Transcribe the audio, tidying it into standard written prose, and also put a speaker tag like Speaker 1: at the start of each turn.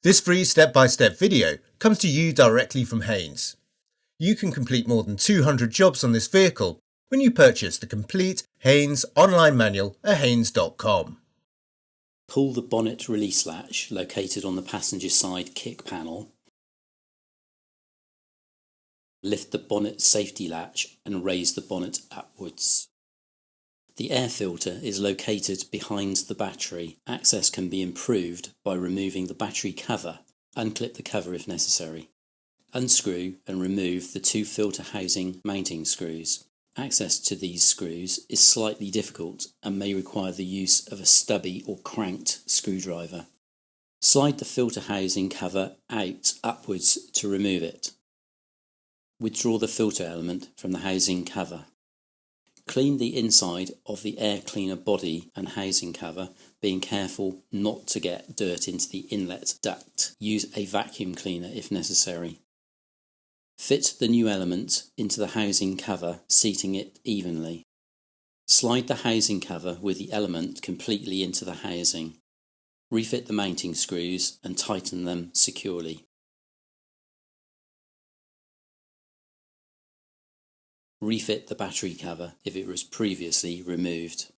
Speaker 1: This free step-by-step video comes to you directly from Haynes. You can complete more than 200 jobs on this vehicle when you purchase the complete Haynes online manual at haynes.com.
Speaker 2: Pull the bonnet release latch located on the passenger side kick panel. Lift the bonnet safety latch and raise the bonnet upwards. The air filter is located behind the battery. Access can be improved by removing the battery cover. Unclip the cover if necessary. Unscrew and remove the two filter housing mounting screws. Access to these screws is slightly difficult and may require the use of a stubby or cranked screwdriver. Slide the filter housing cover out upwards to remove it. Withdraw the filter element from the housing cover. Clean the inside of the air cleaner body and housing cover, being careful not to get dirt into the inlet duct. Use a vacuum cleaner if necessary. Fit the new element into the housing cover, seating it evenly. Slide the housing cover with the element completely into the housing. Refit the mounting screws and tighten them securely. Refit the battery cover if it was previously removed.